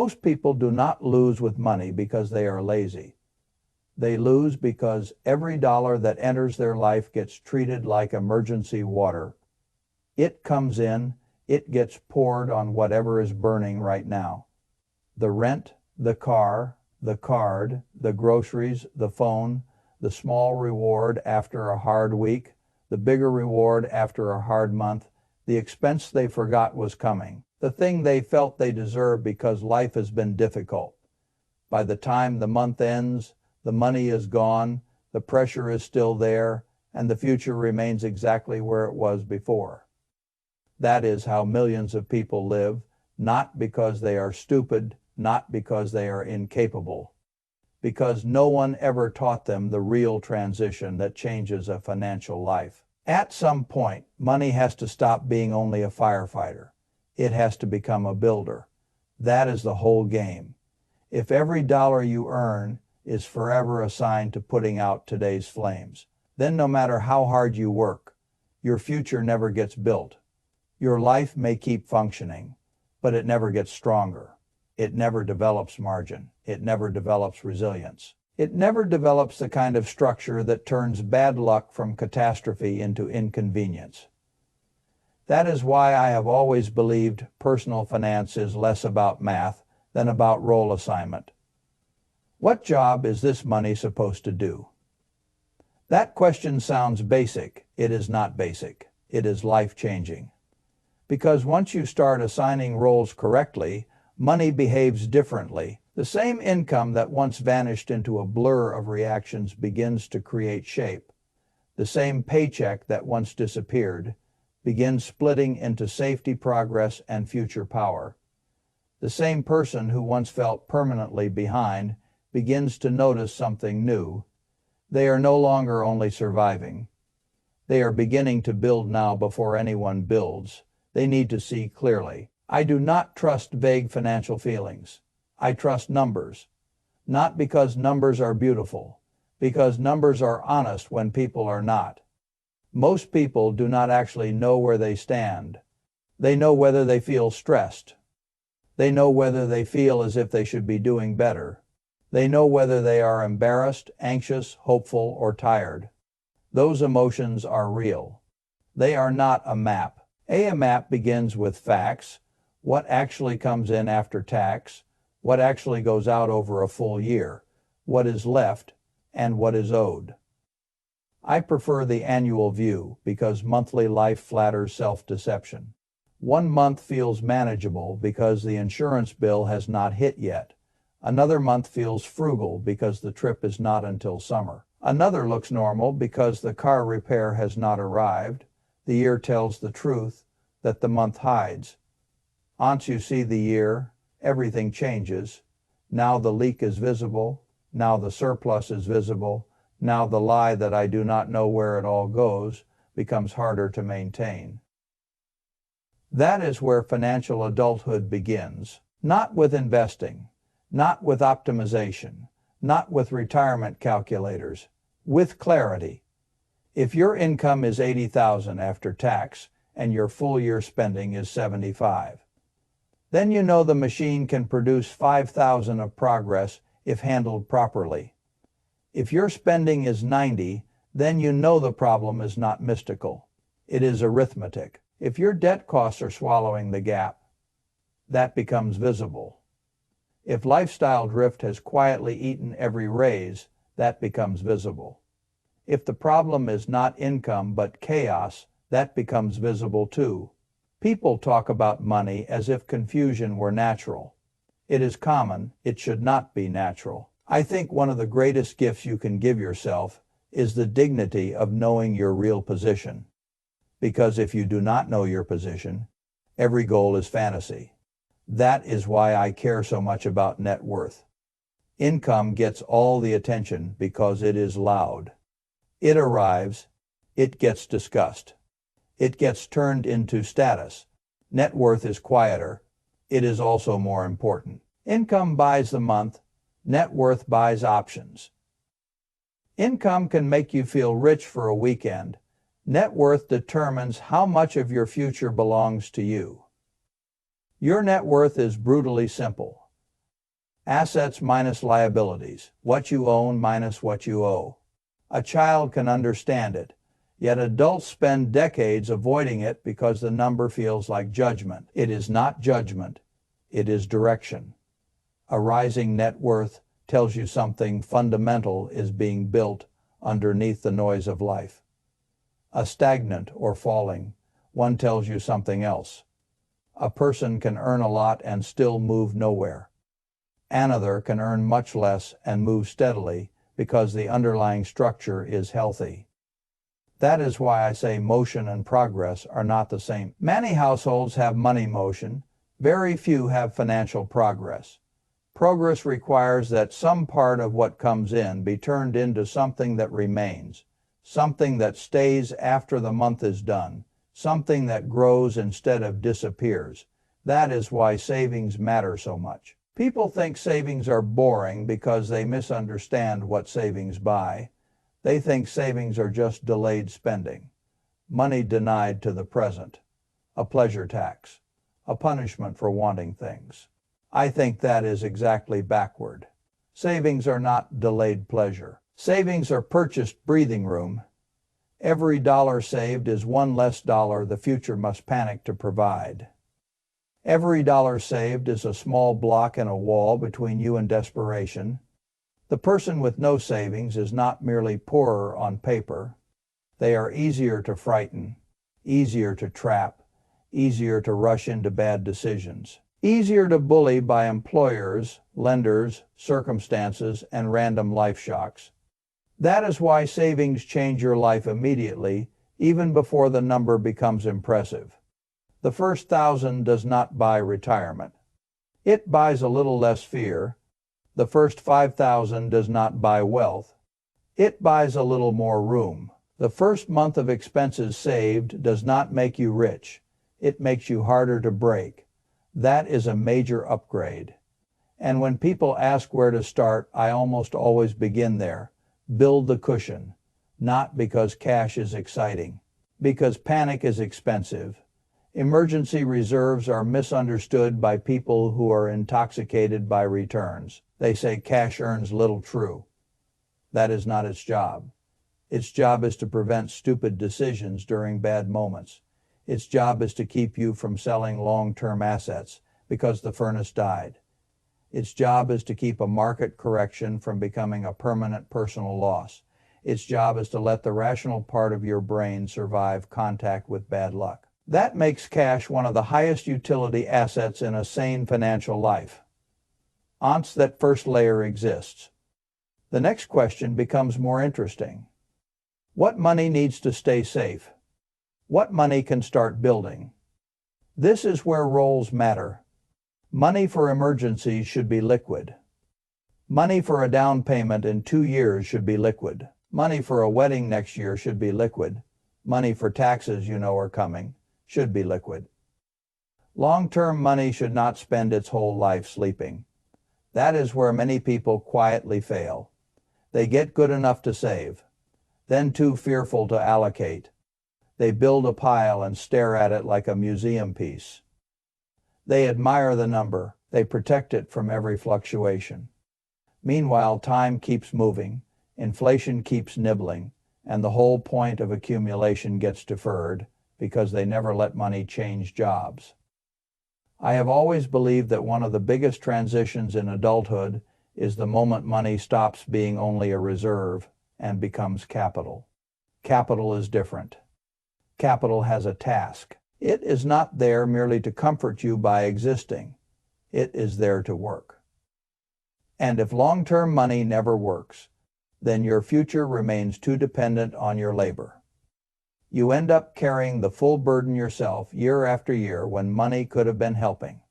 Most people do not lose with money because they are lazy. They lose because every dollar that enters their life gets treated like emergency water. It comes in, it gets poured on whatever is burning right now. The rent, the car, the card, the groceries, the phone, the small reward after a hard week, the bigger reward after a hard month, the expense they forgot was coming, the thing they felt they deserved because life has been difficult. By the time the month ends, the money is gone, the pressure is still there, and the future remains exactly where it was before. That is how millions of people live, not because they are stupid, not because they are incapable, because no one ever taught them the real transition that changes a financial life. At some point, money has to stop being only a firefighter. It has to become a builder. That is the whole game. If every dollar you earn is forever assigned to putting out today's flames, then no matter how hard you work, your future never gets built. Your life may keep functioning, but it never gets stronger. It never develops margin. It never develops resilience. It never develops the kind of structure that turns bad luck from catastrophe into inconvenience. That is why I have always believed personal finance is less about math than about role assignment. What job is this money supposed to do? That question sounds basic. It is not basic. It is life-changing. Because once you start assigning roles correctly, money behaves differently. The same income that once vanished into a blur of reactions begins to create shape. The same paycheck that once disappeared begins splitting into safety, progress, and future power. The same person who once felt permanently behind begins to notice something new. They are no longer only surviving. They are beginning to build now before anyone builds. They need to see clearly. I do not trust vague financial feelings. I trust numbers. Not because numbers are beautiful, because numbers are honest when people are not. Most people do not actually know where they stand. They know whether they feel stressed. They know whether they feel as if they should be doing better. They know whether they are embarrassed, anxious, hopeful, or tired. Those emotions are real. They are not a map. A map begins with facts, what actually comes in after tax, what actually goes out over a full year, what is left, and what is owed. I prefer the annual view because monthly life flatters self-deception. 1 month feels manageable because the insurance bill has not hit yet. Another month feels frugal because the trip is not until summer. Another looks normal because the car repair has not arrived. The year tells the truth that the month hides. Once you see the year, everything changes. Now the leak is visible. Now the surplus is visible. Now the lie that I do not know where it all goes becomes harder to maintain. That is where financial adulthood begins. Not with investing, not with optimization, not with retirement calculators, with clarity. If your income is $80,000 after tax and your full year spending is $75,000, then you know the machine can produce $5,000 of progress if handled properly. If your spending is $90,000, then you know the problem is not mystical. It is arithmetic. If your debt costs are swallowing the gap, that becomes visible. If lifestyle drift has quietly eaten every raise, that becomes visible. If the problem is not income but chaos, that becomes visible too. People talk about money as if confusion were natural. It is common. It should not be natural. I think one of the greatest gifts you can give yourself is the dignity of knowing your real position. Because if you do not know your position, every goal is fantasy. That is why I care so much about net worth. Income gets all the attention because it is loud. It arrives, it gets discussed. It gets turned into status. Net worth is quieter. It is also more important. Income buys the month. Net worth buys options. Income can make you feel rich for a weekend. Net worth determines how much of your future belongs to you. Your net worth is brutally simple. Assets minus liabilities, what you own minus what you owe. A child can understand it, yet adults spend decades avoiding it because the number feels like judgment. It is not judgment, it is direction. A rising net worth tells you something fundamental is being built underneath the noise of life. A stagnant or falling one tells you something else. A person can earn a lot and still move nowhere. Another can earn much less and move steadily because the underlying structure is healthy. That is why I say motion and progress are not the same. Many households have money motion, very few have financial progress. Progress requires that some part of what comes in be turned into something that remains, something that stays after the month is done, something that grows instead of disappears. That is why savings matter so much. People think savings are boring because they misunderstand what savings buy. They think savings are just delayed spending, money denied to the present, a pleasure tax, a punishment for wanting things. I think that is exactly backward. Savings are not delayed pleasure. Savings are purchased breathing room. Every dollar saved is one less dollar the future must panic to provide. Every dollar saved is a small block in a wall between you and desperation. The person with no savings is not merely poorer on paper. They are easier to frighten, easier to trap, easier to rush into bad decisions, easier to bully by employers, lenders, circumstances, and random life shocks. That is why savings change your life immediately, even before the number becomes impressive. The first 1,000 does not buy retirement. It buys a little less fear. The first 5,000 does not buy wealth. It buys a little more room. The first month of expenses saved does not make you rich. It makes you harder to break. That is a major upgrade. And when people ask where to start, I almost always begin there. Build the cushion. Not because cash is exciting. Because panic is expensive. Emergency reserves are misunderstood by people who are intoxicated by returns. They say cash earns little. True. That is not its job. Its job is to prevent stupid decisions during bad moments. Its job is to keep you from selling long-term assets because the furnace died. Its job is to keep a market correction from becoming a permanent personal loss. Its job is to let the rational part of your brain survive contact with bad luck. That makes cash one of the highest utility assets in a sane financial life. Once that first layer exists, the next question becomes more interesting. What money needs to stay safe? What money can start building? This is where roles matter. Money for emergencies should be liquid. Money for a down payment in 2 years should be liquid. Money for a wedding next year should be liquid. Money for taxes you know are coming should be liquid. Long-term money should not spend its whole life sleeping. That is where many people quietly fail. They get good enough to save, then too fearful to allocate. They build a pile and stare at it like a museum piece. They admire the number. They protect it from every fluctuation. Meanwhile, time keeps moving, inflation keeps nibbling, and the whole point of accumulation gets deferred because they never let money change jobs. I have always believed that one of the biggest transitions in adulthood is the moment money stops being only a reserve and becomes capital. Capital is different. Capital has a task. It is not there merely to comfort you by existing. It is there to work. And if long-term money never works, then your future remains too dependent on your labor. You end up carrying the full burden yourself year after year when money could have been helping.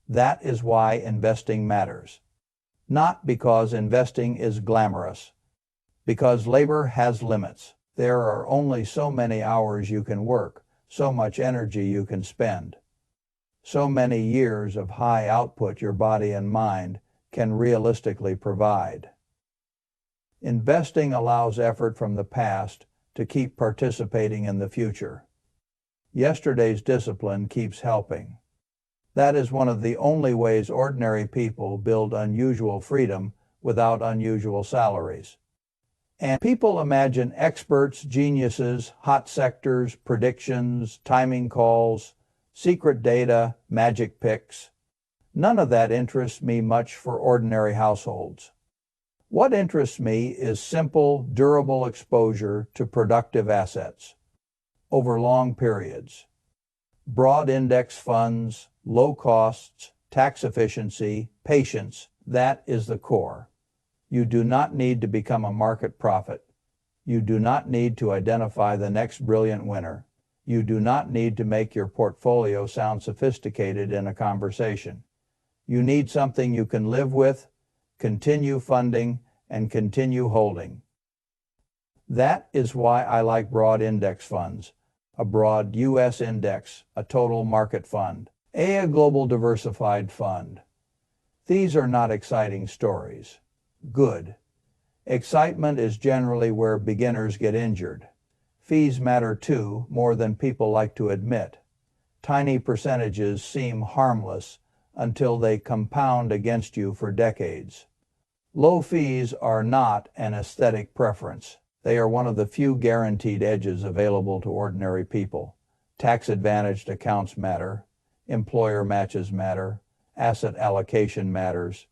That is why investing matters. Not because investing is glamorous, because labor has limits. There are only so many hours you can work, so much energy you can spend. So many years of high output your body and mind can realistically provide. Investing allows effort from the past to keep participating in the future. Yesterday's discipline keeps helping. That is one of the only ways ordinary people build unusual freedom without unusual salaries. And people imagine experts, geniuses, hot sectors, predictions, timing calls, secret data, magic picks. None of that interests me much for ordinary households. What interests me is simple, durable exposure to productive assets over long periods. Broad index funds, low costs, tax efficiency, patience, that is the core. You do not need to become a market prophet. You do not need to identify the next brilliant winner. You do not need to make your portfolio sound sophisticated in a conversation. You need something you can live with, continue funding, and continue holding. That is why I like broad index funds, a broad U.S. index, a total market fund, a global diversified fund. These are not exciting stories. Good. Excitement is generally where beginners get injured. Fees matter too, more than people like to admit. Tiny percentages seem harmless until they compound against you for decades. Low fees are not an aesthetic preference. They are one of the few guaranteed edges available to ordinary people. Tax-advantaged accounts matter. Employer matches matter. Asset allocation matters.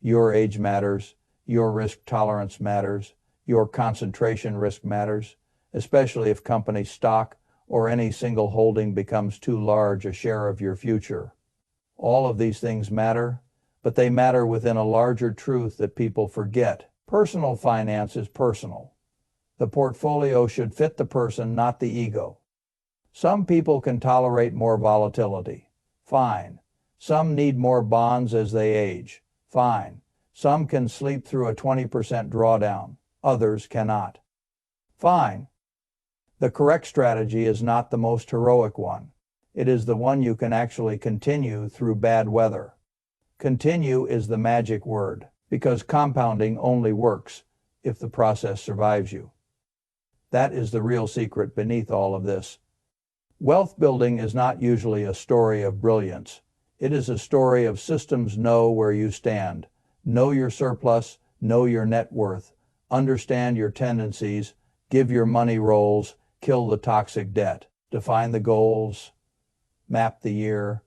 Your age matters. Your risk tolerance matters. Your concentration risk matters, especially if company stock or any single holding becomes too large a share of your future. All of these things matter, but they matter within a larger truth that people forget. Personal finance is personal. The portfolio should fit the person, not the ego. Some people can tolerate more volatility. Fine. Some need more bonds as they age. Fine. Some can sleep through a 20% drawdown. Others cannot. Fine. The correct strategy is not the most heroic one. It is the one you can actually continue through bad weather. Continue is the magic word, because compounding only works if the process survives you. That is the real secret beneath all of this. Wealth building is not usually a story of brilliance. It is a story of systems. Know where you stand. Know your surplus, know your net worth, understand your tendencies, give your money roles, kill the toxic debt, define the goals, map the year,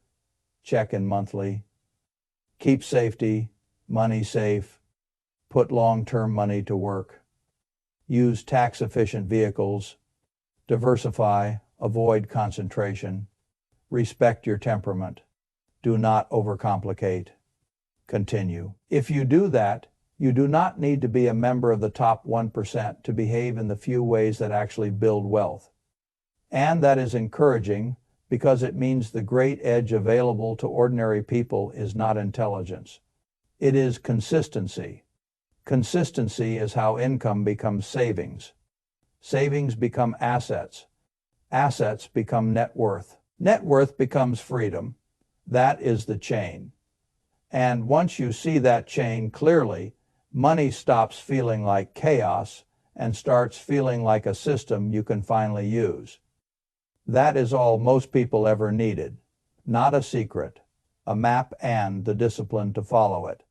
check in monthly, keep safety, money safe, put long-term money to work, use tax-efficient vehicles, diversify, avoid concentration, respect your temperament, do not overcomplicate. Continue. If you do that, you do not need to be a member of the top 1% to behave in the few ways that actually build wealth. And that is encouraging because it means the great edge available to ordinary people is not intelligence. It is consistency. Consistency is how income becomes savings. Savings become assets. Assets become net worth. Net worth becomes freedom. That is the chain. And once you see that chain clearly, money stops feeling like chaos and starts feeling like a system you can finally use. That is all most people ever needed. Not a secret, a map and the discipline to follow it.